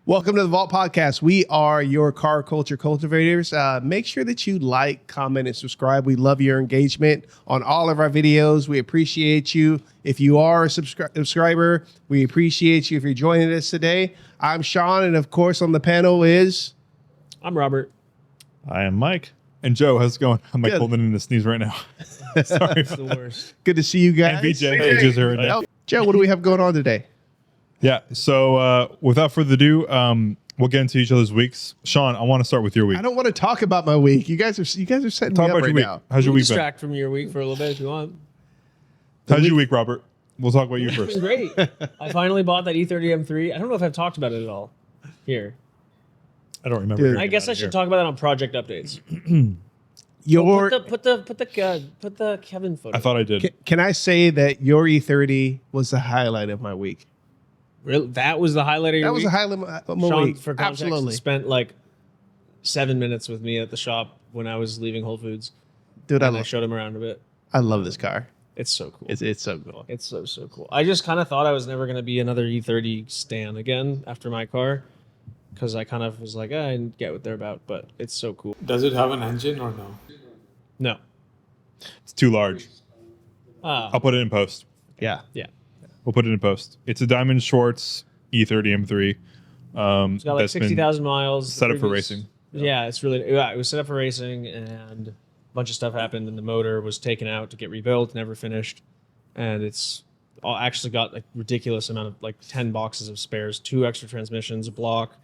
Welcome to the Valt Podcast. We are your car culture cultivators. Make sure that you like, comment, and subscribe. We love your engagement on all of our videos. We appreciate you. If you are a subscriber, we appreciate you if you're joining us today. I'm Shaun, and of course on the panel is... I'm Robert. I am Mike. And Joe, how's it going? I'm like holding in a sneeze right now. Sorry. It's the worst. Good to see you guys. And Vijay. Vijay's here right now. Joe, what do we have going on today? Yeah. So without further ado, we'll get into each other's weeks. Shaun, I want to start with your week. I don't want to talk about my week. You guys are setting me up right now. How's your week been? Distract from your week for a little bit if you want. How's your week, Robert? We'll talk about you It's first. been great. I finally bought that E30 M3. I don't know if I've talked about it at all here. I don't remember. Dude. hearing I guess about I it should here. talk about it on project updates. Your Put the Kevin photo. I thought I did. Can I say that your E30 was the highlight of my week? Really? That was the highlight of your That week? was the highlight of my Shaun, week. for context, Absolutely. spent like 7 minutes with me at the shop when I was leaving Whole Foods. Dude, And I showed him around a bit. I love this car. It's so cool. It's so cool. It's so cool. I just kind of thought I was never going to be another E30 stan again after my car, because I kind of was like, I didn't get what they're about, but it's so cool. Does it have an engine or no? No. It's too large. Ah, I'll put it in post. Yeah. yeah. We'll put it in post. It's a Diamond Schwartz E30 M3. It's got like that's been 60,000 miles. set up for Previous- racing. Yeah, it was set up for racing, and a bunch of stuff happened, and the motor was taken out to get rebuilt, never finished, and it's actually got like ridiculous amount of like 10 boxes of spares, 2 extra transmissions, a block,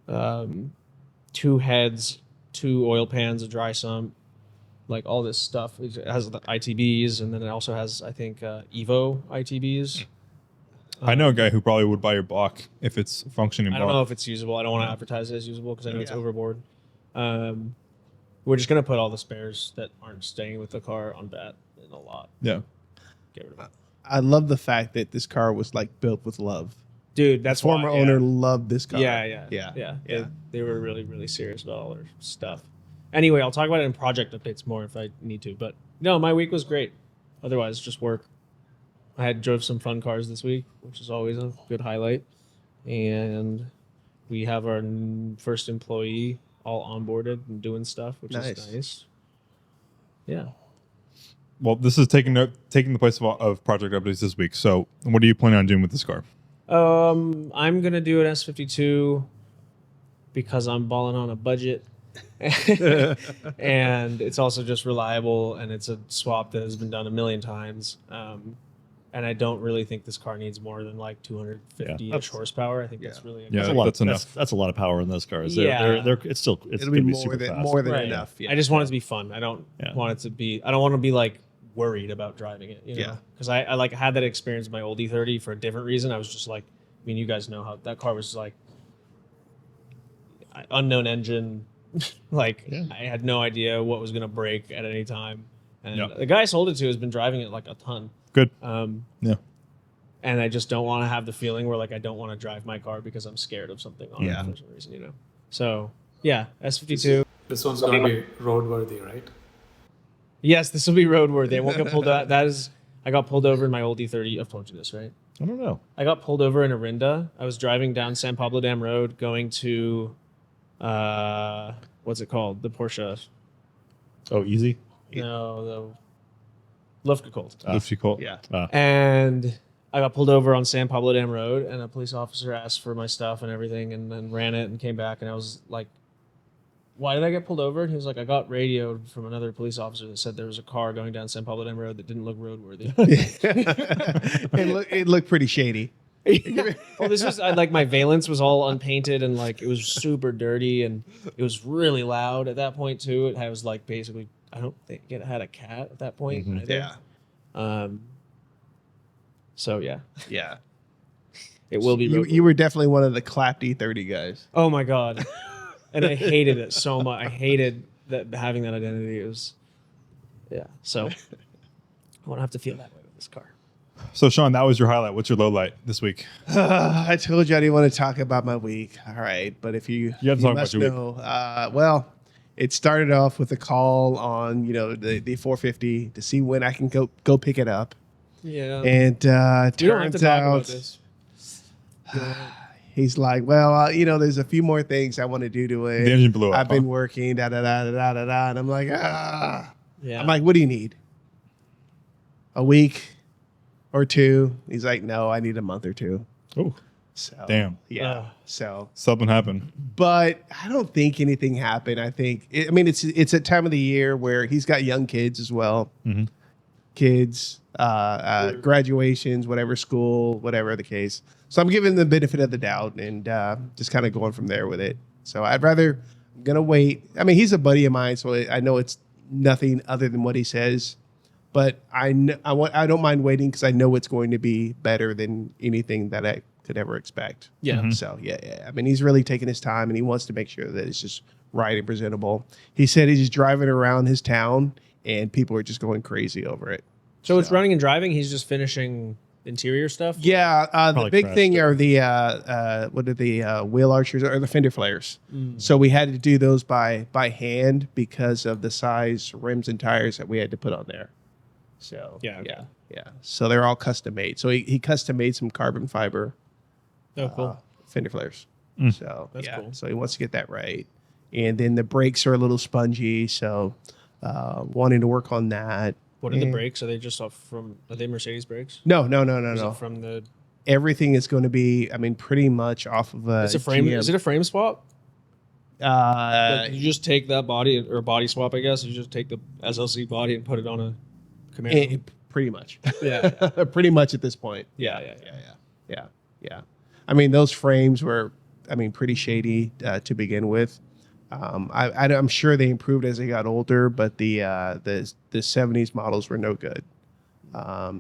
2 heads, 2 oil pans, a dry sump, like all this stuff. It has the ITBs, and then it also has, I think, Evo ITBs. I know a guy who probably would buy your block if it's functioning. I don't know if it's usable. I don't want to advertise it as usable because I know it's overboard. We're just gonna put all the spares that aren't staying with the car on bat in a lot. Yeah. Get rid of it. I love the fact that this car was like built with love. Dude, that's Former why, owner loved this car. Yeah. They were really, really serious about all their stuff. Anyway, I'll talk about it in project updates more if I need to. But no, my week was great. Otherwise, just work. I drove some fun cars this week, which is always a good highlight. And we have our first employee all onboarded and doing stuff, which is nice. Yeah. Well, this is taking the place of project updates this week. So, what are you planning on doing with this car? I'm gonna do an S52 because I'm balling on a budget. And it's also just reliable, and it's a swap that has been done a million times. And I don't really think this car needs more than like 250-ish horsepower. I think that's really That's enough. That's a lot of power in those cars. Yeah. It's It'll going be to be super fast. more than Right. enough. Yeah. I just want it to be fun. I don't Yeah. want it to be. I don't want to be like worried about driving it. You know? Yeah. Because I like had that experience with my old E30 for a different reason. I was just like, I mean, you guys know how that car was like unknown engine. Like I had no idea what was gonna break at any time. And Yeah. the guy I sold it to has been driving it like a ton. Good. Yeah. And I just don't want to have the feeling where like I don't want to drive my car because I'm scared of something on it for some reason, you know. So yeah, S52. This one's going to be roadworthy, right? Yes, this will be roadworthy. I won't get pulled out. I got pulled over in my old E30. I've told you this, right? I don't know. I got pulled over in Orinda. I was driving down San Pablo Dam Road going to, what's it called? The Porsche. Oh, easy. No, the Luftgekocht. Lucy Colt. Yeah. And I got pulled over on San Pablo Dam Road, and a police officer asked for my stuff and everything, and then ran it and came back, and I was like, why did I get pulled over? And he was like, I got radioed from another police officer that said there was a car going down San Pablo Dam Road that didn't look roadworthy. it looked pretty shady. Well, this was like my valence was all unpainted, and like it was super dirty, and it was really loud at that point too. It was like basically, I don't think it had a cat at that point. Either. Yeah. So yeah, Yeah. it will be. You were definitely one of the clapped E30 guys. Oh my god, and I hated it so much. I hated that having that identity. It was, yeah. So I won't have to feel that way with this car. So, Shaun, that was your highlight. What's your low light this week? I told you I didn't want to talk about my week. All right, but if you have to talk must about your know, well, it started off with a call on the 450 to see when I can go pick it up, Yeah. and you don't have to turns talk about out this. He's like, well, there's a few more things I want to do to it. The engine blew up, I've been huh? working, da da da da da da da. And I'm like, ah. Yeah. I'm like, what do you need? A week or two? He's like, no, I need a month or two. Oh, So damn. yeah. So, Something happened. but I don't think anything happened. I think it's a time of the year where he's got young kids as well. Mhm. Kids, graduations, whatever school, whatever the case. So I'm giving the benefit of the doubt and just kind of going from there with it. So I'm gonna wait. I mean, he's a buddy of mine, so I know it's nothing other than what he says. But I don't mind waiting because I know it's going to be better than anything that I could ever expect. Yeah. So yeah. I mean, he's really taking his time and he wants to make sure that it's just right and presentable. He said he's driving around his town and people are just going crazy over it. So it's running and driving. He's just finishing interior stuff. Yeah, the Probably big crashed thing it. are the wheel archers or the fender flares. So we had to do those by hand because of the size rims and tires that we had to put on there. So Yeah, okay. yeah. So they're all custom made. So he custom made some carbon fiber Oh, cool. fender flares. Mm. So That's yeah, cool. so he wants to get that right. And then the brakes are a little spongy, so wanting to work on that. What are the And- brakes? Are they just off from? Are they Mercedes brakes? No. Is it from the? Everything is going to be, I mean, pretty much off of a It's a frame. GM. Is it a frame swap? Uh, Like you just take that body or body swap, I guess. You just take the SLC body and put it on a Camaro. pretty much. Yeah. Pretty much at this point. Yeah. Yeah. I mean, those frames were, pretty shady to begin with. I'm sure they improved as they got older, but the 70s models were no good.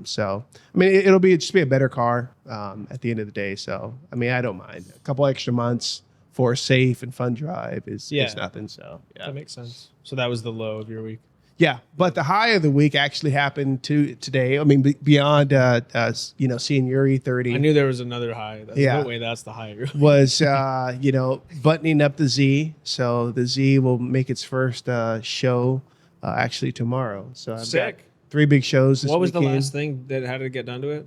So it'll just be a better car at the end of the day. So I don't mind a couple extra months for a safe and fun drive is nothing. So yeah. That makes sense. So that was the low of your week. Yeah, but the high of the week actually happened today. Beyond seeing your E30 I knew there was another high. Yeah. No way that's the high. of your week. was buttoning up the Z. So the Z will make its first show actually tomorrow. So I've got Sick. 3 big shows this What was the weekend. last thing that had to get done to it?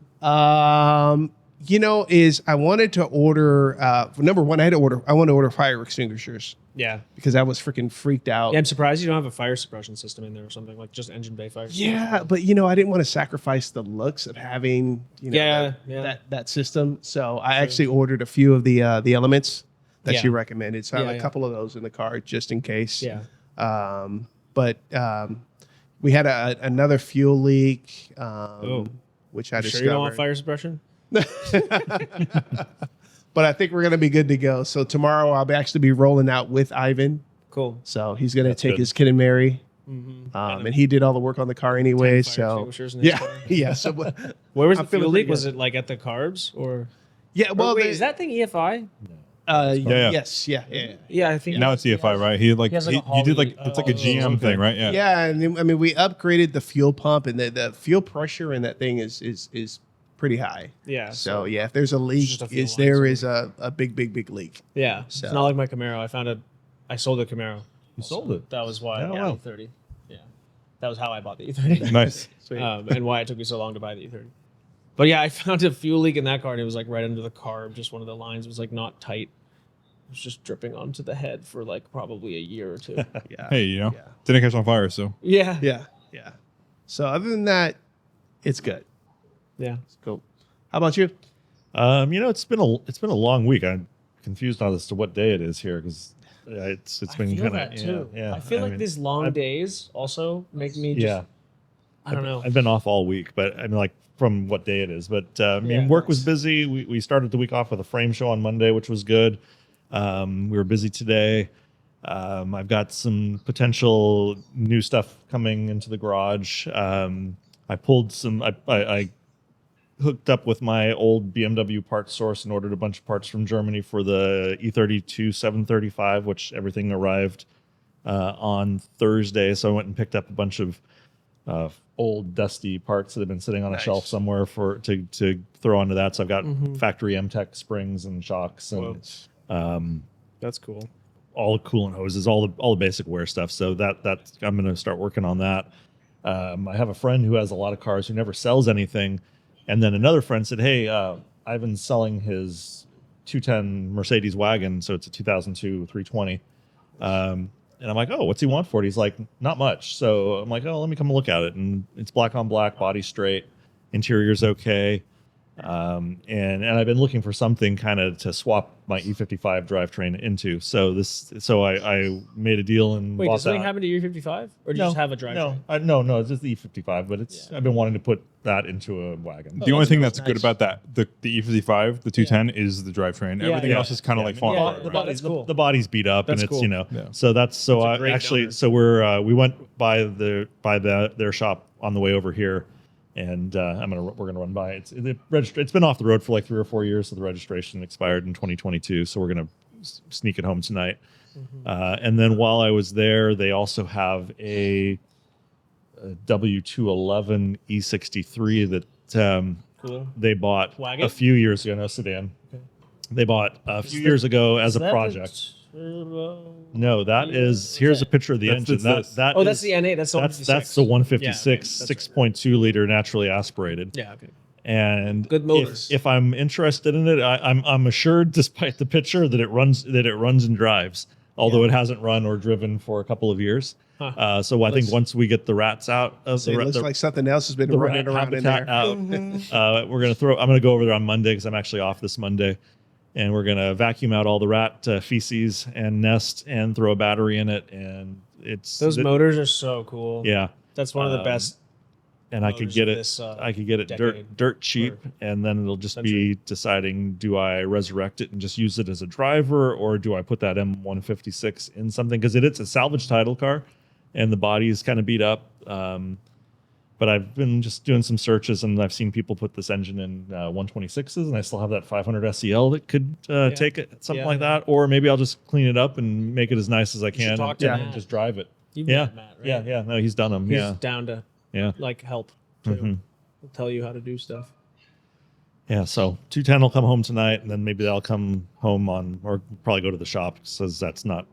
Is I wanted to order number one, I want to order fire extinguishers Yeah. because I was freaking freaked out. Yeah, I'm surprised you don't have a fire suppression system in there or something like just engine bay fire. Yeah, but I didn't want to sacrifice the looks of having that system. So I actually ordered a few of the elements that Yeah. you recommended. So I have Yeah, a couple of those in the car just in case. Yeah. But we had another fuel leak, which I Sure discovered. you don't want fire suppression? But I think we're gonna be good to go. So tomorrow I'll actually be rolling out with Ivan. Cool. So he's gonna take good. his kid and Mary. Mm-hmm. And he did all the work on the car anyway. Fire So extinguishers in his yeah, car. yeah. So Where was I'm the feeling fuel pretty leak? Was good. it like at the carbs or? yeah. Well, Wait, is that thing EFI? Yeah. yes, yeah. Yeah, I think. Now it's EFI, right? He has like a he did Holly- it's like a oh, GM okay. thing, right? Yeah. Yeah, and then, we upgraded the fuel pump, and the fuel pressure in that thing is pretty high. Yeah. So yeah, if there's a leak, just a fuel there line, is a big leak. Yeah. So- It's not like my Camaro. I sold a Camaro. You sold it. That was why Oh, I wow. bought the E30. Yeah. That was how I bought the E30. Nice. Sweet. And why it took me so long to buy the E30. But yeah, I found a fuel leak in that car, and it was like right under the carb. Just one of the lines was like not tight. It was just dripping onto the head for like probably a year or two. Yeah. Hey, Yeah. didn't catch on fire, so Yeah. Yeah. So other than that, it's good. Yeah. It's cool. How about you? It's been a long week. I'm confused as to what day it is here because it's I been feel kind that of too. yeah. I feel like mean, these long I've- days also make me just, Yeah, I don't know. I've been off all week, but like from what day it is. But Yeah, work was nice. busy. We started the week off with a frame show on Monday, which was good. We were busy today. I've got some potential new stuff coming into the garage. I pulled some. I hooked up with my old BMW parts source and ordered a bunch of parts from Germany for the E32 735, which everything arrived on Thursday. So I went and picked up a bunch of old dusty parts that have been sitting on a Nice. shelf somewhere to throw onto that. So I've got Mhm. factory MTech springs and shocks and That's cool. all the coolant hoses, all the basic wear stuff. So that's I'm going to start working on that. I have a friend who has a lot of cars who never sells anything, and then another friend said, "Hey, Ivan's selling his 210 Mercedes wagon, so it's a 2002 320. And I'm like, oh, what's he want for it? He's like, not much. So I'm like, oh, let me come look at it. And it's black on black, body straight, interior's okay. And I've been looking for something kind of to swap my E55 drivetrain into. So I made a deal and Wait, bought did something that. happen to your 55, or did you just have a drivetrain? No, it's just the E55, but I've been wanting to put that into a wagon. The only that's thing nice. that's good about that, the E55, the 210, is the drivetrain. Yeah, Everything yeah. else is kind of like falling Yeah, apart. the right? body- that's cool. The body's beat up, That's and it's cool. Yeah. so that's so That's a I great actually donor. so we went by their shop on the way over here, and we're gonna run by it. It's been off the road for like 3 or 4 years, so the registration expired in 2022. So we're gonna sneak it home tonight. And then while I was there, they also have a W211 E63 that Cool. they bought Wagon? a few years ago. No, sedan. They bought a few years ago as a project. No, that is. Here's a picture of the That's engine. this. That Oh, is- that's the N8. That's the that's the 156 Yeah, okay, that's 6.2 liter naturally aspirated. Yeah. Okay. And Good motors. if I'm interested in it, I'm assured, despite the picture, that it runs and drives. Although it hasn't run or driven for a couple of years. Huh. So I think once we get the rats out of So it looks like something else has been the running rat around in habitat there. out. I'm gonna go over there on Monday because I'm actually off this Monday, and we're gonna vacuum out all the rat feces and nest and throw a battery in it, and Those motors are so cool. Yeah, That's one of the best. and I could motors get of it. this, I could get it decade dirt cheap, and then it'll just be deciding: do I resurrect it and just use it as a driver, or do I put that M156 in something? Because it's a salvage title car, and the body is kind of beat up. But I've been just doing some searches, and I've seen people put this engine in 126s, and I still have that 500 SEL that could take it, something Yeah. like that. Or maybe I'll just clean it up and make it as nice as I should can, talk to and Matt. just drive it. You've Yeah, met Matt, right? yeah. No, he's done them. He's Yeah, down to yeah. like help too. Mhm. He'll tell you how to do stuff. Yeah, so 210 will come home tonight, and then maybe they'll come home or probably go to the shop, because that's not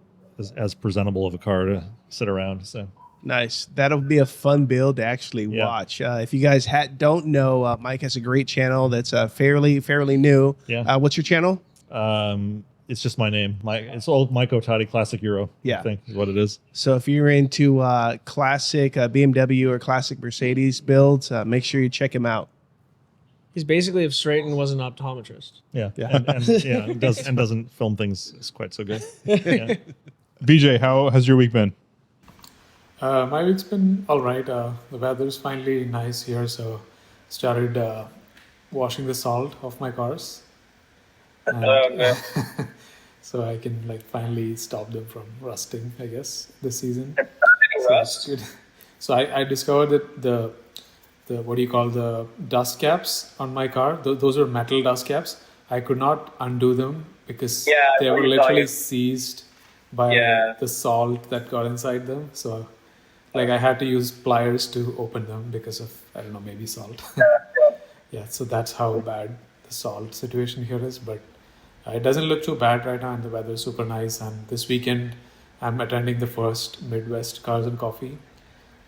as presentable of a car to sit around. So Nice. That'll be a fun build to actually Yeah. watch. If you guys don't know, Mike has a great channel that's fairly new. Yeah. What's your channel? it's just my name. It's all Mike Otati Classic Euro. Yeah. I think is what it is. So if you're into classic BMW or classic Mercedes builds, make sure you check him out. He's basically if Straighten was an optometrist. Yeah, Yeah. and doesn't film things quite so good. Yeah. Vijay, how has your week been? My week's been all right. The weather's finally nice here, so started washing the salt off my cars. And, so I can finally stop them from rusting, I guess, this season. So that's good. So I discovered that the what do you call the dust caps on my car? Those are metal dust caps. I could not undo them because they were literally seized by the salt that got inside them. So I had to use pliers to open them because of, I don't know, maybe salt. Yeah, so that's how bad the salt situation here is. But it doesn't look too bad right now, and the weather is super nice. And this weekend, I'm attending the first Midwest Cars and Coffee.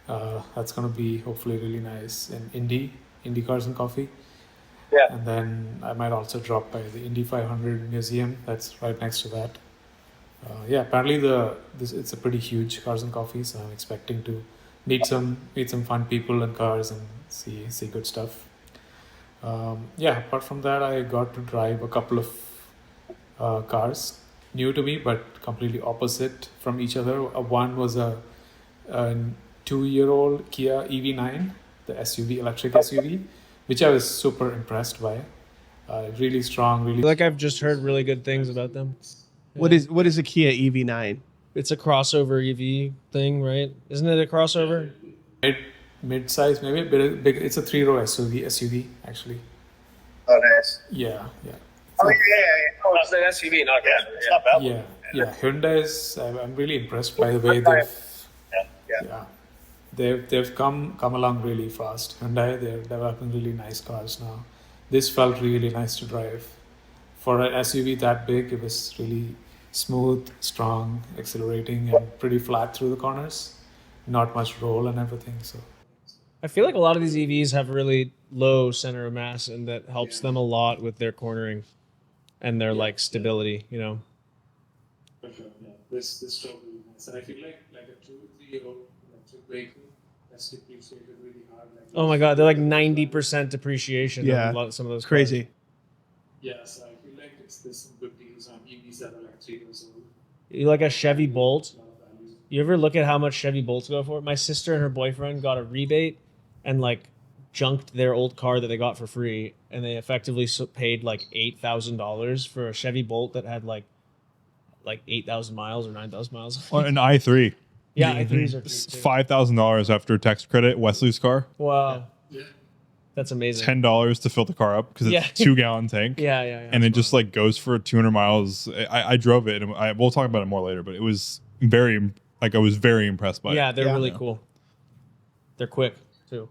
That's going to be hopefully really nice in Indy Cars and Coffee. Yeah. And then I might also drop by the Indy 500 museum. That's right next to that. Apparently it's a pretty huge Cars and Coffee, so I'm expecting to meet some fun people and cars and see good stuff. Apart from that, I got to drive a couple of cars, new to me but completely opposite from each other. One was a 2-year-old Kia EV9, the SUV, electric SUV, which I was super impressed by. Really strong, really. I've just heard really good things about them. What is a Kia EV9? It's a crossover EV thing, right? Isn't it a crossover? Mid-size, maybe a bit big. It's a 3-row SUV actually. Oh, nice. Yeah. Oh, yeah. Oh, it's an SUV, not a crossover. It's not bad. Yeah. Hyundai's. I'm really impressed by the way they've come along really fast. Hyundai, they're developing really nice cars now. This felt really nice to drive. For an SUV that big, it was really smooth, strong, accelerating, and pretty flat through the corners. Not much roll and everything. So I feel like a lot of these EVs have really low center of mass, and that helps them a lot with their cornering. and their like stability. You know. For sure, yeah. This drove really nice, and I feel like a 2-3-year-old electric vehicle that's depreciated really hard. Like Oh my God, they're like 90% depreciation. Yeah. On some of those. Crazy. Yeah, so I feel like there's some good deals on EVs that are like 3 years old. You like a Chevy Bolt? A lot of values. You ever look at how much Chevy Bolts go for? My sister and her boyfriend got a rebate and like junked their old car that they got for free, and they effectively paid like $8,000 for a Chevy Bolt that had like 8,000 miles or 9,000 miles. Or an i3. Yeah, i3s are cheap too. $5,000 after tax credit. Wesley's car. Wow, Yeah. that's amazing. $10 to fill the car up because it's Yeah. a 2-gallon tank. Yeah. And it just like goes for 200 miles. I drove it, and we'll talk about it more later. But it was very I was very impressed by it. yeah, they're Yeah. really cool. They're quick too.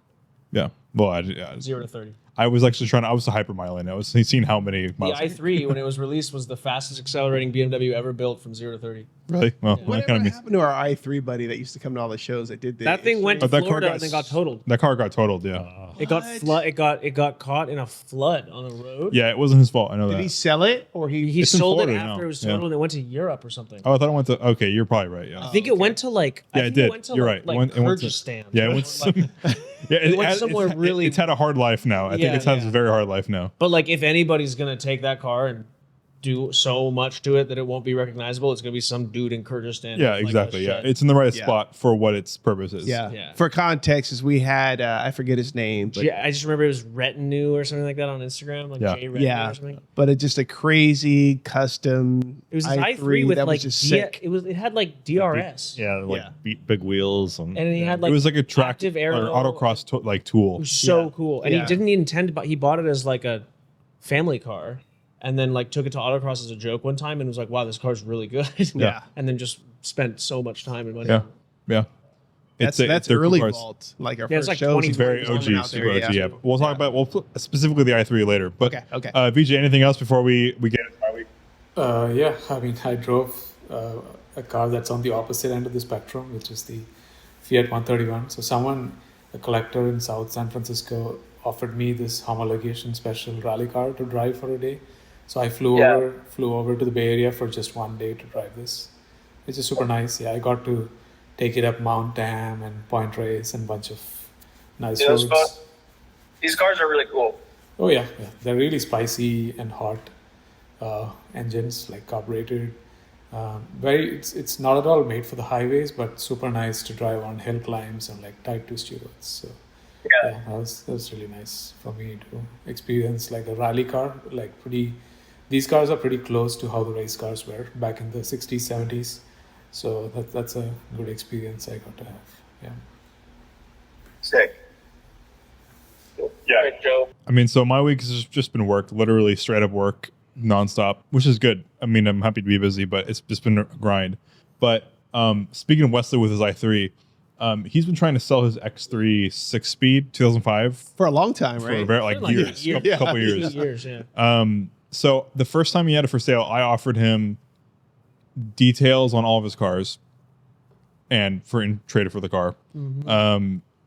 Yeah. Well, yeah. 0 to 30. I was actually I was a hypermiling. I was seeing how many The miles. i3 when it was released was the fastest accelerating BMW ever built from 0 to 30. Really? Well, Whatever that kind of means happened to our i3 buddy that used to come to all the shows that did That thing went to that car Florida got and then got totaled. that car got totaled. Yeah. It got What? it got caught in a flood on the road. Yeah, it wasn't his fault. I know Did that. he sell it or He It's in sold it Florida after now. it was Yeah. totaled and it went to Europe or something. Oh, I thought it went to. Okay, you're probably right. Yeah. I think it went to like Yeah, I it think did. It went to You're like, right. Like It went to- Kyrgyzstan. Yeah, it Or, went. like- Yeah, it went somewhere really- It's had a hard life now. I think Yeah, it's had yeah. a very hard life now. But like, if anybody's gonna take that car and do so much to it that it won't be recognizable, it's gonna be some dude in Kyrgyzstan. Yeah, with, like, a exactly. Yeah, shed. it's in the right Yeah. spot for what its purpose is. Yeah. Yeah. For context, is we had I forget his name, but Yeah, I just remember it was Retinue or something like that on Instagram, like Yeah. J Retinue yeah, or something. but it's just a crazy custom. It was this i3 with that like was just sick. it had like DRS. Yeah, like Yeah. big wheels and And he had like it was like a track active or aero. autocross like tool. It was so Yeah. cool. And Yeah. he didn't intend to buy, he bought it as like a family car and then like took it to autocross as a joke one time and was like, wow, this car's really good. Yeah. And then just spent so much time and money. Yeah, yeah. That's it's their cool early cars. Vault, like our Yeah, it's first like shows. 20 It's very It's coming OG, out super there, OG. Yeah, we'll talk about specifically the i3 later. But Okay. Vijay, anything else before we get into my week? Yeah, I mean, I drove a car that's on the opposite end of the spectrum, which is the Fiat 131. So a collector in South San Francisco, offered me this homologation special rally car to drive for a day. So I flew over to the Bay Area for just one day to drive this, which is super nice. Yeah, I got to take it up Mount Dam and Point Reyes and a bunch of nice Yeah, roads. it's fun. These cars are really cool. Oh yeah, they're really spicy and hot engines, like carbureted. It's not at all made for the highways, but super nice to drive on hill climbs and like tight twisty roads. So yeah, that was really nice for me to experience like a rally car. Like these cars are pretty close to how the race cars were back in the 60s, 70s. So that's a good experience I got to have. Yeah. Sick. Yeah. Right, Joe. I mean, so my week has just been work, literally straight up work, nonstop, which is good. I mean, I'm happy to be busy, but it's just been a grind. But speaking of Wesley with his i3, he's been trying to sell his X3 6-speed 2005 for a long time, for right? a very like Like a years, year. couple years. Years, yeah. So the first time he had it for sale, I offered him details on all of his cars, and traded for the car.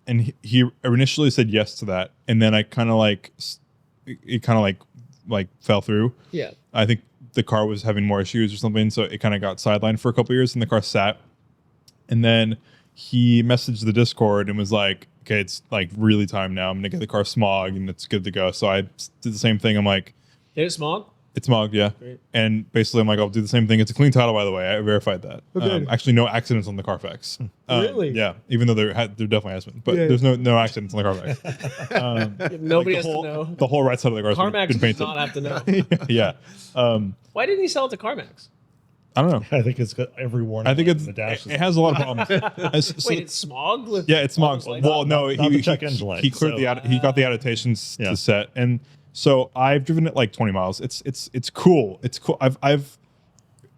And he initially said yes to that, and then I kind of like fell through. Yeah. I think the car was having more issues or something, so it kind of got sidelined for a couple years, and the car sat. And then he messaged the Discord and was like, "Okay, it's like really time now. I'm gonna get the car smog, and it's good to go." So I did the same thing. I'm like, Did it smog? "It's smogged, yeah." Great. And basically, I'm like, "I'll do the same thing." It's a clean title, by the way. I verified that. Actually, no accidents on the Carfax. Really? Yeah. Even though there definitely has been, but there's no accidents on the Carfax. Nobody Like has to know. the whole right side of the car has CarMax been does painted. not have to know. Yeah. Why didn't he sell it to CarMax? I don't know. I think it's got every warning. I think light it's in the dash. it has a lot of problems. So- Wait, it's smogged with. yeah, it's smogged. Like, Well, no, not the he check engine light, he cleared so- he got the adaptations Yeah. to set, and so I've driven it like 20 miles. It's cool. It's cool. I've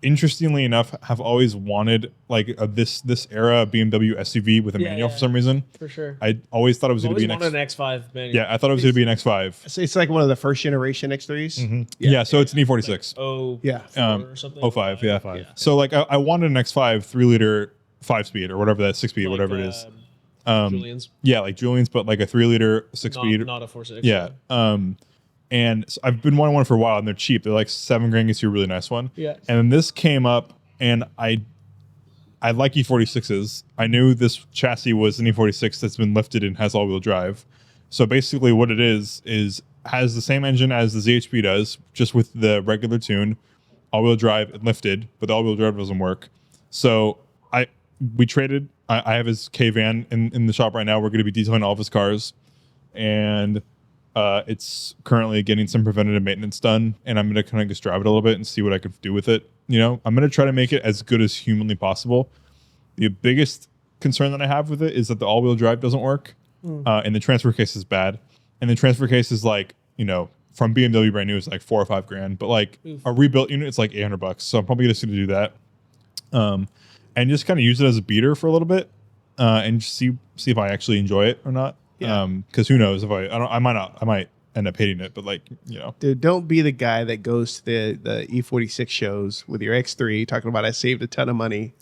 interestingly enough have always wanted like this era BMW SUV with a Yeah, manual yeah. for some reason. for sure. I always thought it was going to Always be an wanted X. an X5 manual. Yeah, I thought it was going to be an X5. So it's like one of the first generation X3s. Yeah, so it's an E46. Oh, Yeah. 4 or something. 05, yeah. Yeah. So like I wanted an X5 3-liter 5-speed or whatever that 6-speed, Like, whatever it is. Julian's. Yeah, like Julian's, but like a 3-liter 6-speed. Not a 4.6. Yeah. And so I've been wanting one for a while, and they're cheap. They're like $7,000 gets you a really nice one. Yeah. And then this came up, and I like E46s. I knew this chassis was an E46 that's been lifted and has all-wheel drive. So basically, what it is has the same engine as the ZHP does, just with the regular tune, all-wheel drive and lifted, but the all-wheel drive doesn't work. So we traded. I have his K van in the shop right now. We're going to be detailing all of his cars, and it's currently getting some preventative maintenance done. And I'm going to kind of just drive it a little bit and see what I can do with it. You know, I'm going to try to make it as good as humanly possible. The biggest concern that I have with it is that the all-wheel drive doesn't work, and the transfer case is bad. And the transfer case is like, you know, from BMW brand new is like $4,000 or $5,000, but like a rebuilt unit, it's like $800. So I'm probably just going to do that, and just kind of use it as a beater for a little bit, and just see if I actually enjoy it or not. Because who knows if I might end up hating it, but like, you know, Dude, don't be the guy that goes to the E46 shows with your X3 talking about I saved a ton of money.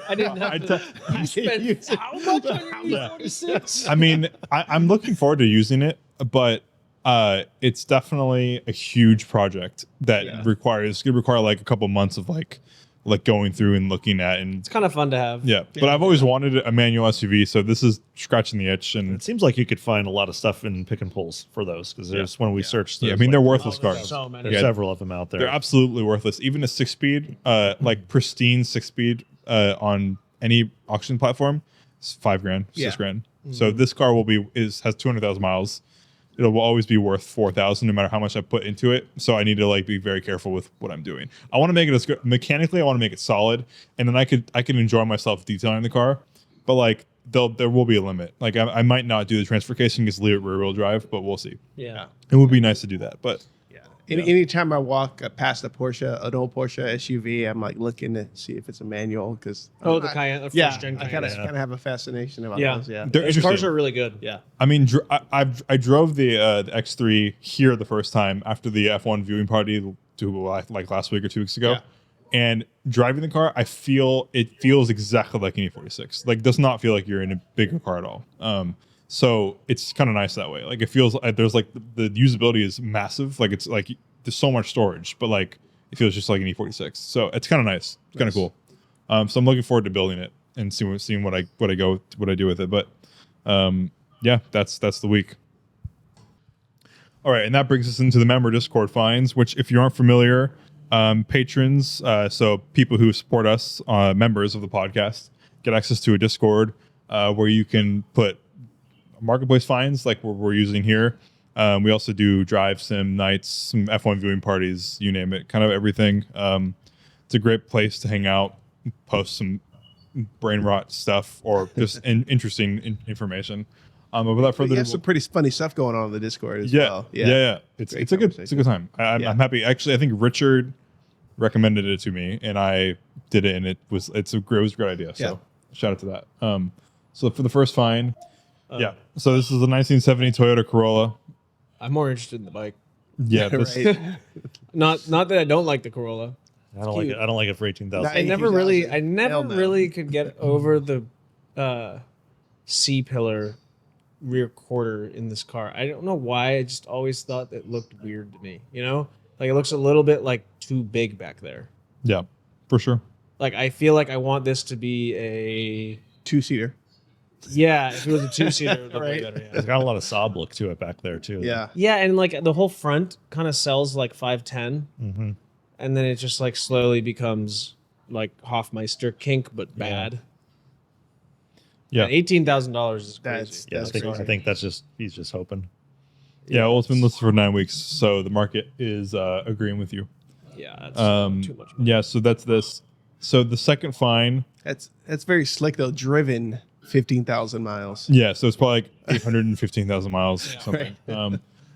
I didn't have to. You spent how much on your E46? I mean, I'm looking forward to using it, but it's definitely a huge project that it's gonna require like a couple months of like going through and looking at, and It's kind of fun to have. yeah. But I've always wanted a manual SUV, so this is scratching the itch. And It seems like you could find a lot of stuff in pick and pulls for those because there's when we searched. yeah, I there's mean, they're like, worthless there's cars. so many. There's Yeah. several of them out there. They're absolutely worthless. Even a 6-speed, like pristine 6-speed on any auction platform, it's $5,000, $6,000. So this car has 200,000 miles. It will always be worth 4,000 no matter how much I put into it. So I need to like be very careful with what I'm doing. I want to make it as good mechanically. I want to make it solid, and then I can enjoy myself detailing the car. But like there will be a limit. Like I might not do the transfer case and just leave it rear-wheel drive, but we'll see. Yeah. It would be nice to do that, but. Anytime I walk past an old Porsche SUV, I'm like looking to see if it's a manual because Oh, the Cayenne, the yeah, first gen I Cayenne. kind of have a fascination about Yeah. those. Yeah, They're Those interesting. cars are really good. Yeah. I mean, I drove the X3 here the first time after the F1 viewing party like last week or 2 weeks ago, Yeah. and driving the car, it feels exactly like an E46. Like, does not feel like you're in a bigger car at all. So it's kind of nice that way. Like, it feels like there's like the usability is massive. Like, it's like there's so much storage, but like it feels just like an E46. So it's kind of nice. It's kind of cool. So I'm looking forward to building it and seeing what I do with it. But yeah, that's the week. All right, and that brings us into the member Discord finds, which if you aren't familiar, patrons, so people who support us, members of the podcast, get access to a Discord where you can put marketplace finds like we're using here. We also do drive sim nights, some F1 viewing parties, you name it, kind of everything. It's a great place to hang out, post some brain rot stuff or just interesting information. But without further you ado, have some pretty funny stuff going on the Discord as yeah, well. yeah. It's Great a good conversation. time. I'm happy. Actually, I think Richard recommended it to me, and I did it, and it was a great idea. So Yeah. shout out to that. So for the first find, so this is a 1970 Toyota Corolla. I'm more interested in the bike. Yeah, this, Right. Not that I don't like the Corolla. I don't like it. I don't like it for 18,000. I never 18,000. Hell no. really could get over the C-pillar rear quarter in this car. I don't know why. I just always thought it looked weird to me. You know, like it looks a little bit like too big back there. yeah, for sure. Like I feel like I want this to be a 2-seater. yeah. If it was a 2-seater, it would look way Right. better. Yeah. It's got a lot of Saab look to it back there too. Yeah. Yeah, and like the whole front kind of sells like 510, Mm-hmm. and then it just like slowly becomes like Hofmeister kink, but bad. Yeah, $18,000 is crazy. That's- Yeah, That's I think that's just he's just hoping. yeah. Well, it's been listed for 9 weeks, so the market is agreeing with you. Yeah, that's too much. Yeah, so that's this. So the second find, That's very slick though. Driven 15,000 miles. yeah, so it's probably like 815,000 miles, something.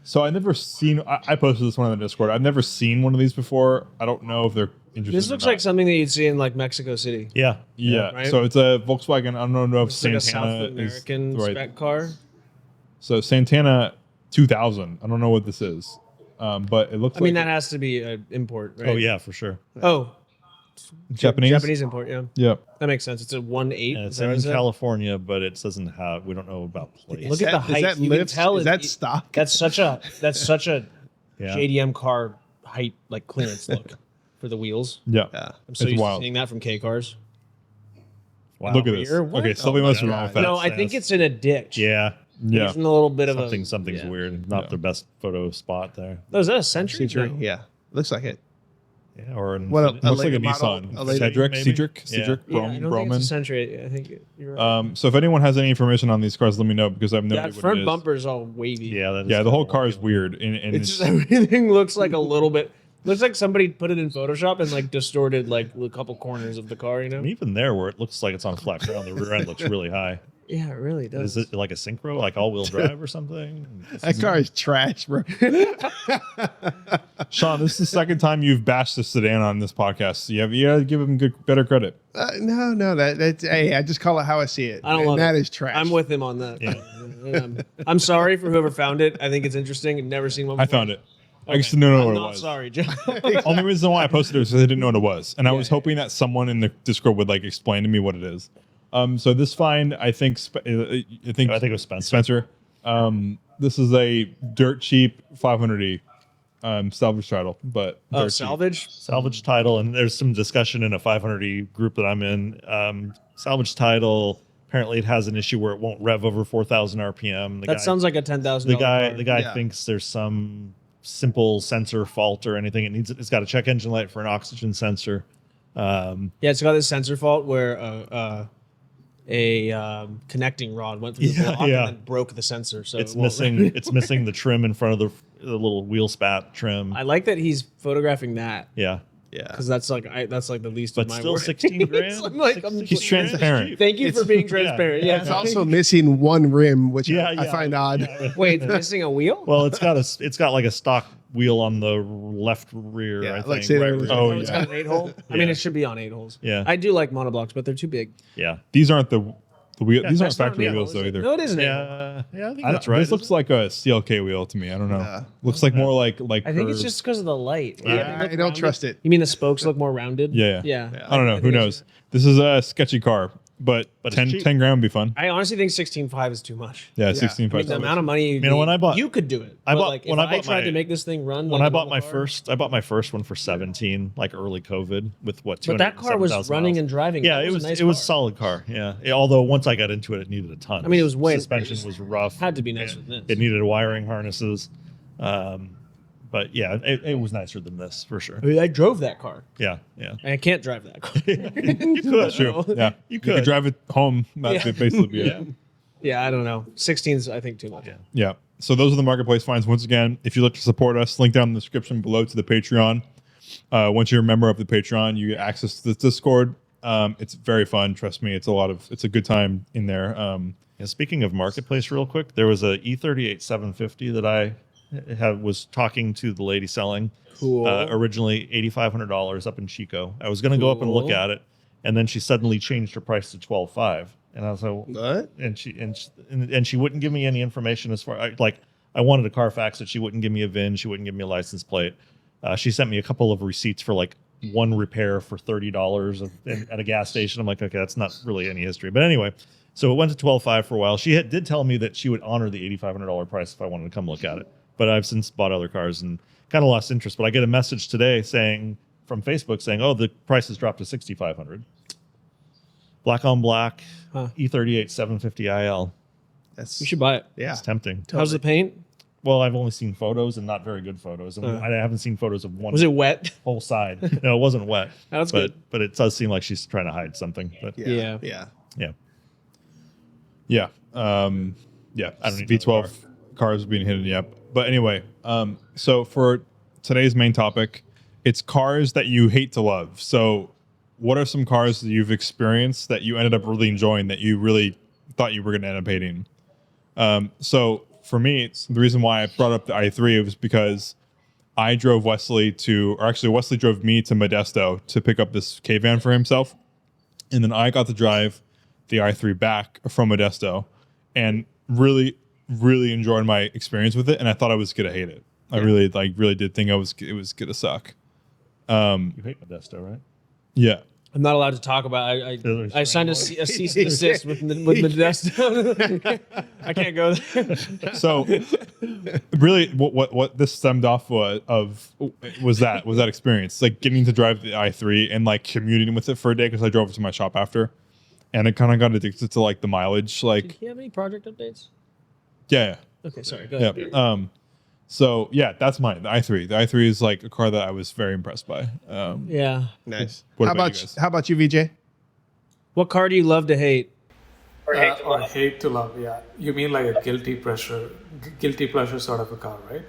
So I never seen. I posted this one on the Discord. I've never seen one of these before. I don't know if they're interesting. This looks like something that you'd see in like Mexico City. Yeah. Yeah. right? So it's a Volkswagen. I don't know if It's like a Santana South American is right. spec car. So Santana 2000. I don't know what this is, but it looks. I mean, like that has to be an import, right? Oh yeah, for sure. Oh, Japanese. Japanese import. Yeah, Yeah. that makes sense. It's a 1.8. And is it's that what in you said? California, but it doesn't have. We don't know about plates. Look at the height. Is that You can lift? tell Is it- that stock? That's such a Yeah. JDM car height like clearance look for the wheels. Yeah. Yeah. I'm so It's used to wild. seeing that from K cars. Wow. Look at this. Rear? What? Okay, something Oh must my be wrong God. with that. No, I think it's in a ditch. Yeah. Yeah. It's in a little bit of Something's yeah. weird. Not Yeah. the best photo spot there. Oh, is that a Century? Century. No. Yeah. Looks like it. Yeah. Or an What Infiniti. Looks like a later model? Nissan. A later- Cedric, maybe? Cedric, Yeah. Cedric, Yeah, I don't think it's a Broman. Century. I think you're right. So if anyone has any information on these cars, let me know because I have no idea that what front it is. bumper is all wavy. Yeah. That is Yeah, the kinda whole car wonky is weird, and It's just everything looks like a little bit. Looks like somebody put it in Photoshop and like distorted like a couple corners of the car. You know? And even there, where it looks like it's on flat ground, the rear end looks really high. Yeah, it really does. Is it like a synchro, like all-wheel drive or something? That car is trash, bro. Shaun, this is the second time you've bashed the sedan on this podcast. So you gotta give him better credit. No, that's hey, I just call it how I see it. I don't And love that it. is trash. I'm with him on that. Yeah. I'm sorry for whoever found it. I think it's interesting. I've never seen one I before. found it. I just didn't know I'm what it not was. sorry, Joe. Only reason why I posted it was because I didn't know what it was, and I was yeah. hoping that someone in the Discord would like explain to me what it is. So this find, I think I think it was Spencer. Spencer. This is a dirt cheap 500e salvage title, but Oh, dirt cheap. salvage? Salvage title, and there's some discussion in a 500e group that I'm in. Salvage title, apparently it has an issue where it won't rev over 4,000 RPM. That sounds like a $10,000 the car. guy Yeah. thinks there's some simple sensor fault or anything. It's got a check engine light for an oxygen sensor. Yeah, it's got this sensor fault where a connecting rod went through the Yeah, block yeah. and then broke the sensor. So It's it won't- missing. It's missing the trim in front of the little wheel spat trim. I like that he's photographing that Yeah, yeah. because that's like the least but of my still work. 16 grand. I'm like, I'm He's transparent. Thank you for being transparent. Yeah. It's also missing one rim, which Yeah, I yeah. find odd. Wait, it's missing a wheel? Well, it's got like a stock wheel on the left rear. Yeah, I like think. say there right was- rear. Oh, It's yeah. got an 8-hole. I mean, Yeah. it should be on 8 holes. Yeah. I do like monoblocks, but they're too big. Yeah, These aren't the wheel. These aren't That's not an factory 8-hole, wheels is though it? either. No, it is an 8-hole. yeah. I think I that's don't- right. This looks like a CLK wheel to me. I don't know. Yeah. Looks like more like I think it's curved. just because of the light. Yeah, I don't trust it. You mean the spokes look more rounded? Yeah. Yeah. I don't know. Who think knows? This is a sketchy car, but, But it's 10 cheap. grand would be fun. I honestly think 16.5 is too much. Yeah, Yeah. 16 I mean, the amount of money you, know, when I bought- you could do it. I But, bought- like, when if I bought tried my- to make this thing run. when like I a bought normal car, I bought my first one for 17, like early COVID, with what? but that car was 207,000 running miles. and driving. Yeah, That it was a nice it was car. solid car. Yeah. Although once I got into it, it needed a ton. I mean, it was way- suspension was rough. Had to be nicer than this. It needed wiring harnesses, but yeah, it was nicer than this for sure. I mean, I drove that car, Yeah, yeah. and I can't drive that car. You could. That's true. Yeah. You You could could. drive it home. That Yeah. would basically be it. Yeah, I don't know. 16's I think too much. Yeah. Yeah. So those are the marketplace finds. Once again, if you'd like to support us, link down in the description below to the Patreon. Once you're a member of the Patreon, you get access to the Discord. It's very fun. Trust me, it's a good time in there. Yeah, speaking of marketplace, real quick, there was a E38 750 that I was talking to the lady selling. Cool. Originally $8,500 up in Chico. I was going to go up and look Cool. at it, and then she suddenly changed her price to 12.5, and I was like, What? and she wouldn't give me any information as far I wanted a Carfax, that she wouldn't give me a VIN, she wouldn't give me a license plate. She sent me a couple of receipts for like one repair for $30 at a gas station. I'm like, okay, that's not really any history. But anyway, so it went to 12.5 for a while. She did tell me that she would honor the $8,500 price if I wanted to come look at it. But I've since bought other cars and kind of lost interest. But I get a message today from Facebook saying, oh, the price has dropped to $6,500. Black on black, Huh. E38 750 IL. That's You should buy it. yeah. It's tempting. How's the paint? Well, I've only seen photos and not very good photos. And I haven't seen photos of one Was it wet? whole side. No, it wasn't wet. That's but, good. But it does seem like she's trying to hide something. But Yeah. Yeah. Yeah. yeah. Yeah. I don't need V12 another cars being hidden. Yep. But anyway, so for today's main topic, it's cars that you hate to love. So, what are some cars that you've experienced that you ended up really enjoying that you really thought you were going to end up hating? So for me, it's the reason why I brought up the i3 was because I drove Wesley Wesley drove me to Modesto to pick up this K-van for himself. And then I got to drive the i3 back from Modesto and really, really enjoyed my experience with it. And I thought I was going to hate it. I really did think it was going to suck. You hate Modesto, right? Yeah. I'm not allowed to talk about. I signed a cease and desist with the desk. I can't go there. So, really, what this stemmed off was that experience, like getting to drive the i3 and like commuting with it for a day because I drove it to my shop after, and it kind of got addicted to like the mileage. Like, Did he have any project updates? yeah. Okay, sorry. Go ahead. Yeah. So yeah, that's mine. The i3. The i3 is like a car that I was very impressed by. Yeah. Nice. What How about about you guys? how about you, VJ? What car do you love to hate? Or hate to Or love. hate to love, yeah. You mean like a guilty pleasure sort of a car, right?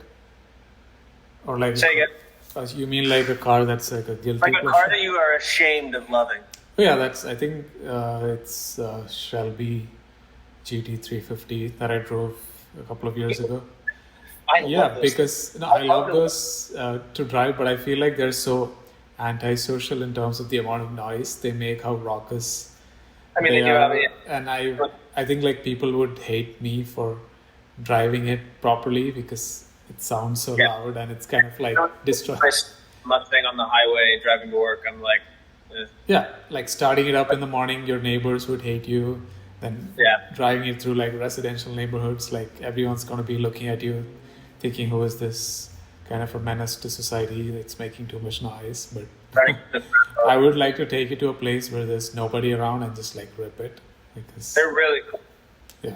Or like Say again. You mean like a car that's like a guilty Like a pleasure? car that you are ashamed of loving. Oh, yeah, I think it's Shelby GT350 that I drove a couple of years ago. I Yeah, love those. because I love those to drive, but I feel like they're so antisocial in terms of the amount of noise they make, how raucous I mean, they do have it. and I think like people would hate me for driving it properly because it sounds so Yeah. loud and it's kind of like destroy. Nice Mustang on the highway driving to work. I'm like, Yeah, like starting it up in the morning, your neighbors would hate you. Then Yeah. driving it through like residential neighborhoods, like everyone's gonna be looking at you, thinking, "Who is this kind of a menace to society that's making too much noise?" But right? I would like to take it to a place where there's nobody around and just like rip it, because They're really cool. yeah,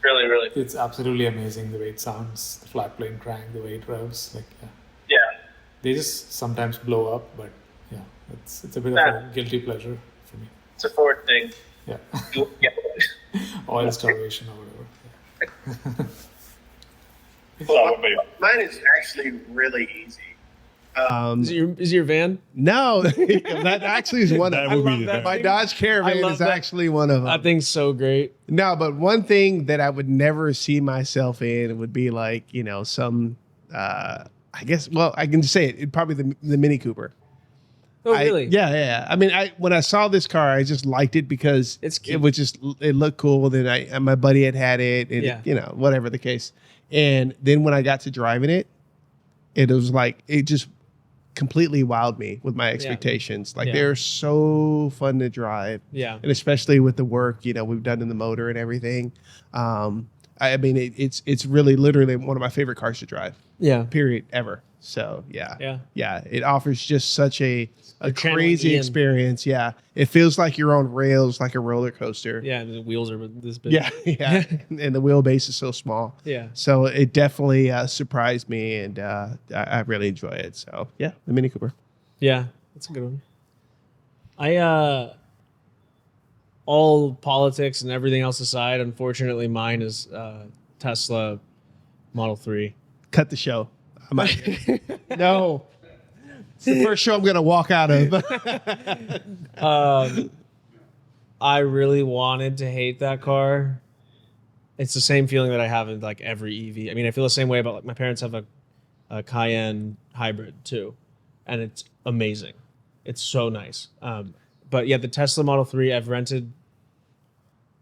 Really, really cool. it's absolutely amazing the way it sounds, the flat plane crank, the way it revs. Like yeah, Yeah. they just sometimes blow up, but yeah, it's a bit of Yeah. a guilty pleasure for me. It's a Ford thing. Yeah, Yeah. oil starvation or whatever. Well, mine is actually really easy. Is your van? No, that actually is one That of would love be that. my the Dodge I Caravan love is that. actually one of them. That thing's so great. No, but one thing that I would never see myself in would be like, some I guess, well, I can just say it'd probably the Mini Cooper. Oh, really? Yeah. I mean, when I saw this car, I just liked it because It's cute. it looked cool. Then and my buddy had it, and Yeah. whatever the case. And then when I got to driving it, it was like it just completely wowed me with my expectations. Like Yeah. they're so fun to drive, Yeah. and especially with the work we've done in the motor and everything. I mean, it's really literally one of my favorite cars to drive. Yeah. Period. Ever. So Yeah. it offers just such a You're channeling crazy Ian. experience. Yeah, it feels like you're on rails, like a roller coaster. Yeah. The wheels are this big. yeah. And the wheelbase is so small. Yeah. So it definitely surprised me, and I really enjoy it. So yeah, the Mini Cooper. Yeah. That's a good one. All politics and everything else aside, unfortunately, mine is Tesla Model 3. Cut the show. I'm out of here. No, it's the first show I'm gonna walk out of. I really wanted to hate that car. It's the same feeling that I have in like every EV. I mean, I feel the same way about like my parents have a Cayenne hybrid too, and it's amazing. It's so nice. But yeah, the Tesla Model 3 I've rented.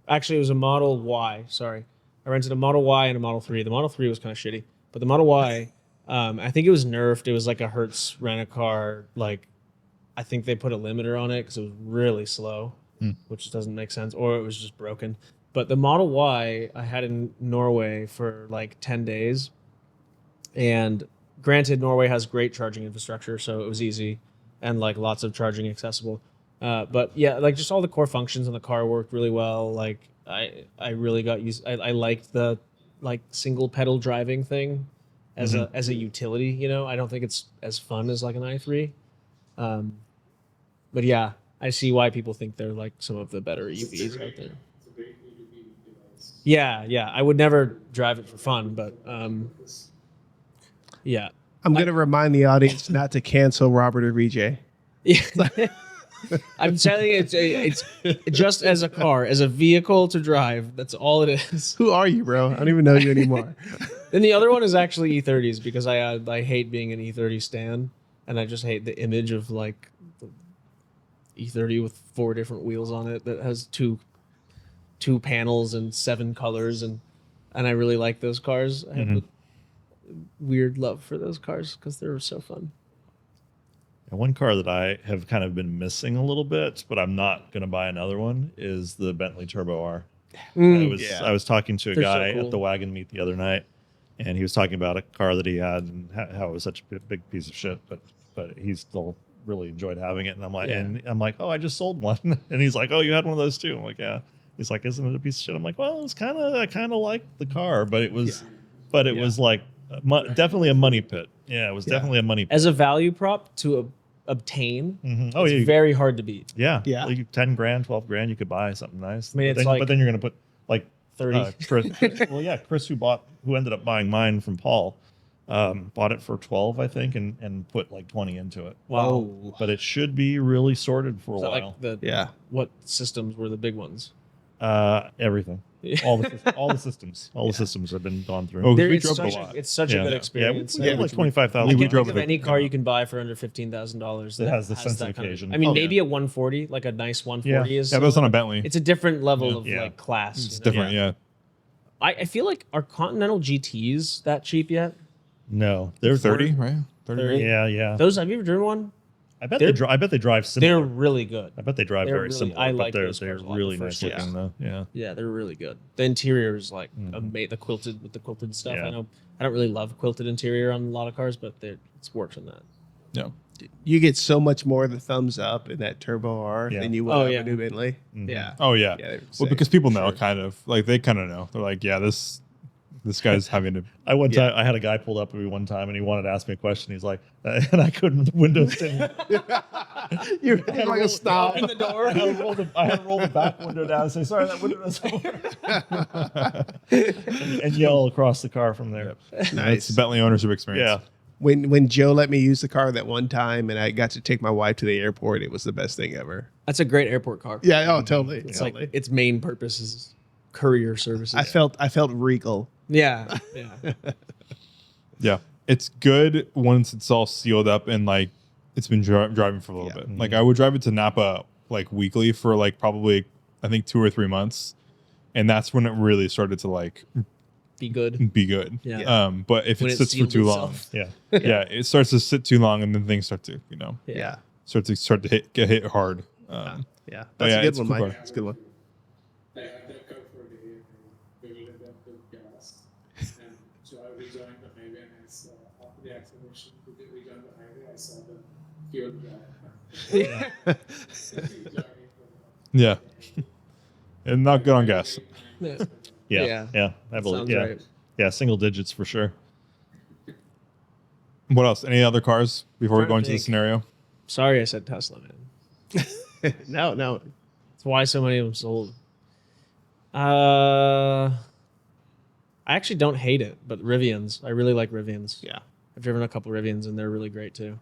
Actually, it was a Model Y. Sorry, I rented a Model Y and a Model 3. The Model 3 was kind of shitty, but the Model Y, I think it was nerfed. It was like a Hertz rent-a-car. Like, I think they put a limiter on it because it was really slow, which doesn't make sense, or it was just broken. But the Model Y I had in Norway for like 10 days, and granted, Norway has great charging infrastructure, so it was easy and like lots of charging accessible. But yeah, like just all the core functions in the car worked really well. Like I really got used. I liked the like single pedal driving thing as a utility. I don't think it's as fun as like an i3. But yeah, I see why people think they're like some of the better EVs out there. Yeah. I would never drive it for fun, but yeah. I'm gonna remind the audience not to cancel Robert or Vijay. Yeah. I'm telling you, it's just as a car, as a vehicle to drive. That's all it is. Who are you, bro? I don't even know you anymore. Then the other one is actually E30s because I hate being an E30 stan, and I just hate the image of like the E30 with 4 different wheels on it that has two panels and 7 colors, and I really like those cars. I have a weird love for those cars because they're so fun. And one car that I have kind of been missing a little bit, but I'm not going to buy another one, is the Bentley Turbo R. I was talking to a They're so guy cool. at the wagon meet the other night, and he was talking about a car that he had and how it was such a big piece of shit, but he still really enjoyed having it. And I'm like, oh, I just sold one, and he's like, oh, you had one of those too. I'm like, yeah. He's like, isn't it a piece of shit? I'm like, well, I kind of liked the car, but it was like definitely a money pit. Yeah, it was definitely a money pit. As a value prop to obtain, Oh, it's yeah. very hard to beat. Yeah. Yeah. Like 10 grand, 12 grand, you could buy something nice. I mean, but it's then, like then you're going to put like 30. Chris, who ended up buying mine from Paul, bought it for 12, I think, and put like 20 into it. Wow. Oh. But it should be really sorted for a Is that while. like what systems were the big ones? Everything. All the systems have been gone through. Oh, There, we it's drove such a lot. It's such a good experience. Yeah, we did like 25,000. I we can't drove think of with it. any car you can buy for under $15,000 That has the sense of that kind occasion. I mean, Oh, maybe yeah. a 140, like a nice 140 is. Yeah, but it's on a Bentley. It's a different level of Yeah. like class. It's you know? different, yeah. I feel like are Continental GTs that cheap yet? No, they're 30, right? 30. 30. Yeah. Those have you ever driven one? I bet they're- I bet they drive similar. They're really good. I bet they drive they're very really- similar. I but like they're those cars a lot, really the nice first looking though. Yeah. Yeah, they're really good. The interior is like the quilted with the quilted stuff. Yeah. I know I don't really love quilted interior on a lot of cars, but it works on that. Yeah. You get so much more of the thumbs up in that Turbo R Yeah. than you would Oh, on yeah. a new Bentley. Yeah. Oh, yeah. Yeah, they're well, sick, because people for know, sure. kind of. Like, they kind of know. They're like, yeah, this guy's having to... I had a guy pulled up to me one time and he wanted to ask me a question. He's like, and I couldn't windows down. You're like a snob. In the door. I had to roll the back window down and say, sorry, that window doesn't work. and yell across the car from there. It's the Bentley ownership experience. Yeah. When Joe let me use the car that one time and I got to take my wife to the airport, it was the best thing ever. That's a great airport car. Yeah, oh, totally. It's totally. like its main purpose is courier services. I felt regal. yeah. Yeah. It's good once it's all sealed up and, like, it's been driving for a little Yeah. bit. Like, I would drive it to Napa, like, weekly for, like, probably, I think, 2 or 3 months. And that's when it really started to, like, Be good. be good. Yeah. But if When it it sits for sealed too long, itself. Yeah. yeah, it starts to sit too long, and then things start to, Yeah. start to get hit hard. Yeah. But That's yeah, a good it's one, cool Mike. car. That's a good one. I had that car for a day and we will let them put gas. And so I rejoined the highway and after the acceleration, we rejoined the highway, I saw the fuel drop. Yeah. And not good on gas. Yeah. Yeah. I believe. Sounds Yeah. right. Yeah. Single digits for sure. What else? Any other cars before we Trying go to into the think. scenario? Sorry, I said Tesla, man. No. That's why so many of them sold. I actually don't hate it, but Rivians. I really like Rivians. Yeah. I've driven a couple Rivians and they're really great too.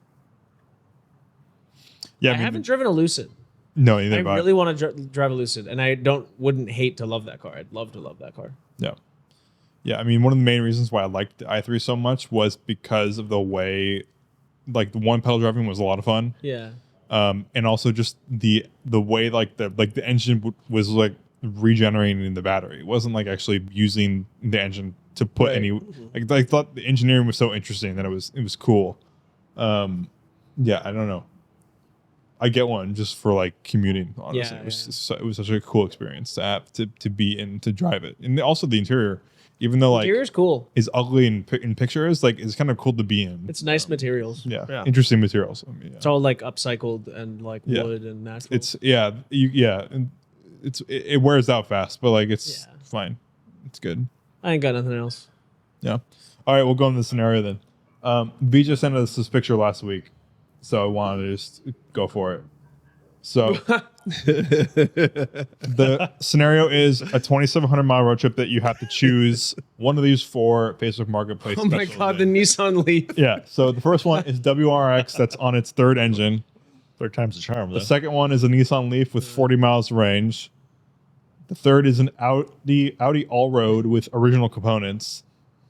Yeah, I haven't driven a Lucid. No, neither I have I. really want to drive a Lucid, and I wouldn't hate to love that car. I'd love to love that car. Yeah. Yeah, I mean, one of the main reasons why I liked the i3 so much was because of the way, like, the one pedal driving was a lot of fun. Yeah. And also just the way the engine was like regenerating the battery. It wasn't like actually using the engine to put Right. any like I thought the engineering was so interesting that it was cool. Yeah, I don't know. I get one just for like commuting. Honestly, Yeah, it was such a cool experience to have to be in to drive it, and also the interior, even though like Interior's cool. is ugly in pictures, like it's kind of cool to be in. It's nice materials. Yeah, interesting materials. I mean, yeah. It's all like upcycled and like Yeah. wood and natural. It's and it wears out fast, but like it's fine. It's good. I ain't got nothing else. Yeah. All right, we'll go into the scenario then. Vijay sent us this picture last week, so I wanted to just go for it. So the scenario is a 2,700-mile road trip that you have to choose one of these 4 Facebook Marketplace. Oh my specials god, the in. Nissan Leaf. Yeah. So the first one is WRX that's on its 3rd engine. Third time's the charm. The Though. second one is a Nissan Leaf with 40 miles range. The third is an Audi all-road with original components.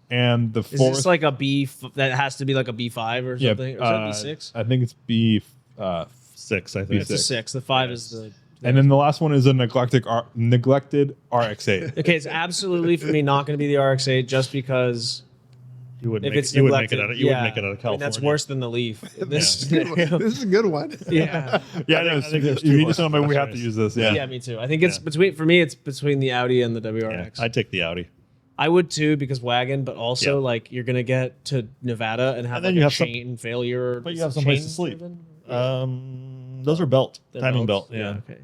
And the Is fourth, this like a B that has to be like a B5 or something? Or is that B6? I think it's B. 6, I think. It's a 6. The 5 is the. And then the last one is a neglected RX-8. Okay, it's absolutely for me not going to be the RX-8 just because You wouldn't If make it's it, you wouldn't make it neglected, out of, you wouldn't make it out of I mean, California. that's worse than the Leaf. This is a good one. This is a good one. Yeah. Yeah, I no, think there's if two you more just tell me we have to accessories. use this. Yeah. Yeah. me too. I think it's Yeah. for me, it's between the Audi and the Yeah, WRX. I'd take the Audi. I would too, because wagon, but also Yeah. like you're gonna get to Nevada and have And then like you a have some- chain failure. But you have someplace to sleep. Those are belt They're timing belts. belt. Yeah. Okay.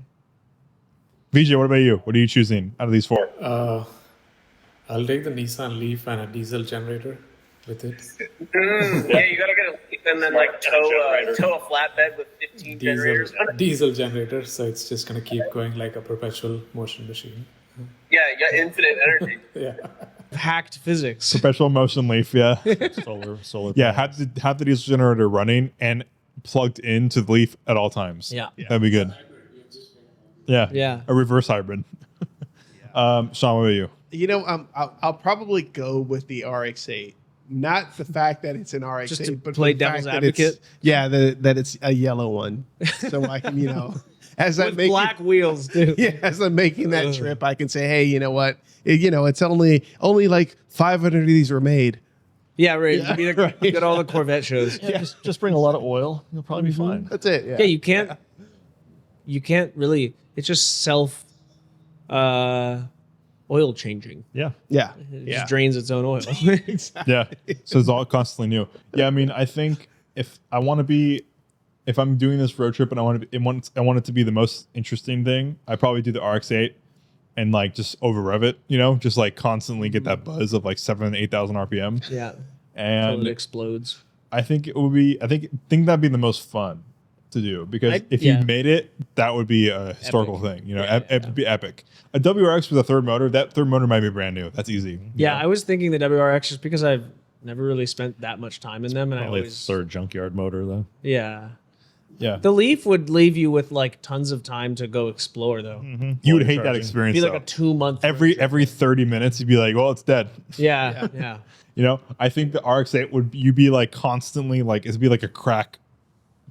VJ, what about you? What are you choosing out of these four? I'll take the Nissan Leaf and a diesel generator with it. Yeah, you gotta get a leaf and then like tow a flatbed with 15 generators on it. Diesel generator, so it's just gonna keep going like a perpetual motion machine. Yeah, you got infinite energy. Yeah. Hacked physics. Perpetual motion leaf. Yeah. Solar. Yeah. Have the diesel generator running and plugged into the leaf at all times. Yeah. That'd be good. Yeah. Yeah. A reverse hybrid. Shaun, what about you? You know, I'll probably go with the RX-8. Not the fact that it's an RX-8, Just to but play the fact devil's that it's- advocate? Yeah, that it's a yellow one, so I can, as I'm With making black wheels, dude. yeah, as I'm making that trip, I can say, hey, you know what? It's only like 500 of these were made. Yeah, right. You get all the Corvette shows. Yeah, just bring a lot of oil. You'll probably be fine. That's it. Yeah. Yeah, you can't really. It's just self oil changing. Yeah. Yeah. It Yeah. just drains its own oil. Yeah. So it's all constantly new. Yeah. I mean, I think if I'm doing this road trip and I want it to be the most interesting thing, I probably do the RX-8 and like just over rev it, just like constantly get that buzz of like 7,000 to 8,000 RPM. Yeah, And until it explodes. I think think that'd be the most fun to do because if yeah. you made it, that would be a historical thing. Yeah, It'd be epic. A WRX with a third motor, that third motor might be brand new. That's easy. Yeah, I was thinking the WRX just because I've never really spent that much time in them, and Probably I a always third junkyard motor though. yeah. Yeah. The Leaf would leave you with like tons of time to go explore, though. You would hate that charging. experience. It'd be like though. a 2-month every 30 minutes, you'd be like, well, it's dead. Yeah. I think the RX-8 you'd be like constantly like, it'd be like a crack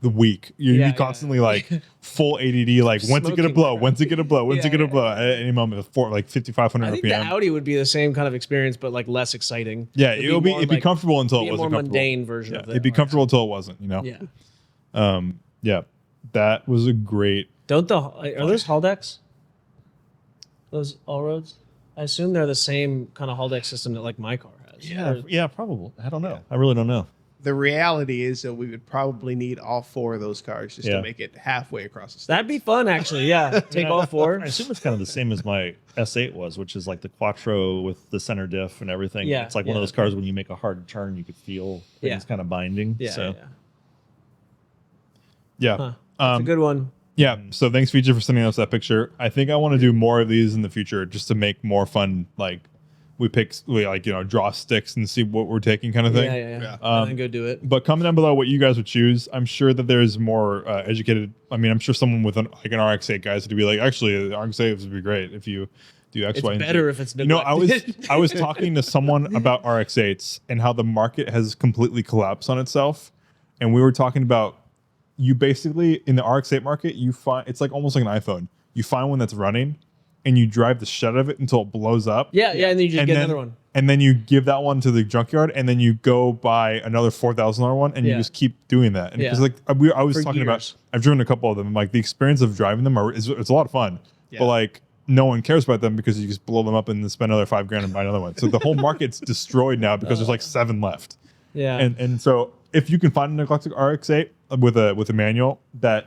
the week. You'd Yeah, be constantly like full ADD, like, when's it going to Smoking blow? crack. When's it going to blow? When's Yeah, it going to yeah. blow? At any moment, like 5,500 I think RPM. the Audi would be the same kind of experience, but like less exciting. Yeah, It'd it'd be comfortable until be it a wasn't more comfortable. mundane version Yeah, of the it'd be RX. comfortable until it wasn't, Yeah. Yeah, that was a great. Are those hull decks? Those all roads? I assume they're the same kind of hull deck system that like my car has. Yeah, probably. I don't know. I really don't know. The reality is that we would probably need all four of those cars just Yeah. to make it halfway across the state. That'd be fun, actually. Yeah, take all four. I assume it's kind of the same as my S8 was, which is like the Quattro with the center diff and everything. Yeah, It's like one yeah. of those cars when you make a hard turn, you could feel things Yeah. kind of binding. Yeah, so yeah. Yeah. Huh. That's a good one. Yeah. So thanks, Vijay, for sending us that picture. I think I want to do more of these in the future just to make more fun. Like we draw sticks and see what we're taking kind of thing. Yeah. Yeah. And then go do it. But comment down below what you guys would choose. I'm sure that there's more educated. I mean, I'm sure someone with an RX-8 guys would be like, actually, the RX-8 would be great if you do X, It's Y, and Z. better if it's I was talking to someone about RX-8s and how the market has completely collapsed on itself, and we were talking about you basically in the RX-8 market you find it's like almost like an iPhone. You find one that's running, and you drive the shit out of it until it blows up. Yeah, and then you just get then, another one. And then you give that one to the junkyard, and then you go buy another $4,000 one, and you Yeah. just keep doing that. And Yeah. because I was For talking years. about, I've driven a couple of them. And like the experience of driving them it's a lot of fun, but like no one cares about them because you just blow them up and then spend another $5,000 and buy another one. So the whole market's destroyed now because there's like 7 left. Yeah. And so if you can find an eclectic RX-8 with a manual that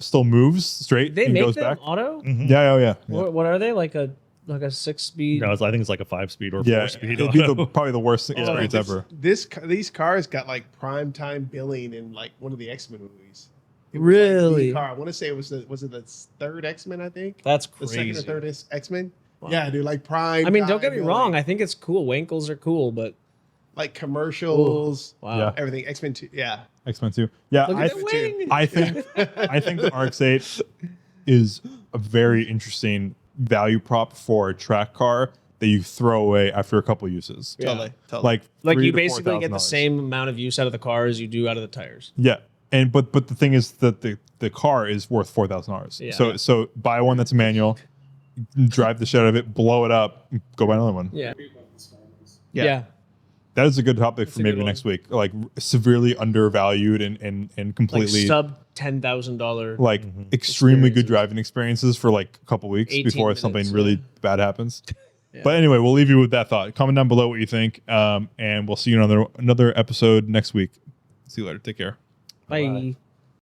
still moves straight they and make goes them back. auto? Yeah. What are they? Like a 6-speed? no, I think it's like a 5-speed or Yeah, 4-speed. it'd be auto. probably the worst experience ever. These cars got like prime time billing in like one of the X-Men movies. It was Really? Like the car. I want to say was it the third X-Men? I think That's the crazy. second or third X-Men. Yeah, dude, like prime. I mean, don't time get me billing. wrong. I think it's cool. Wankles are cool, but Like commercials. wow. Yeah. Everything X-Men 2. Yeah. X-Men 2. Yeah, Look at that wing. I think the RX-8 is a very interesting value prop for a track car that you throw away after a couple uses. Totally. Like $3,000 you to basically get the $4,000. same amount of use out of the car as you do out of the tires. Yeah, and but the thing is that the car is worth $4,000. Yeah. So buy one that's manual, drive the shit out of it, blow it up, go buy another one. Yeah. Yeah. Yeah. that is a good topic for a maybe good next week. Like severely undervalued and Like completely sub $10,000. like extremely good experiences. driving experiences for like a couple weeks 18 before minutes, something yeah. really bad happens. Yeah. But anyway, we'll leave you with that thought. Comment down below what you think, and we'll see you on another episode next week. See you later. Take care. Bye.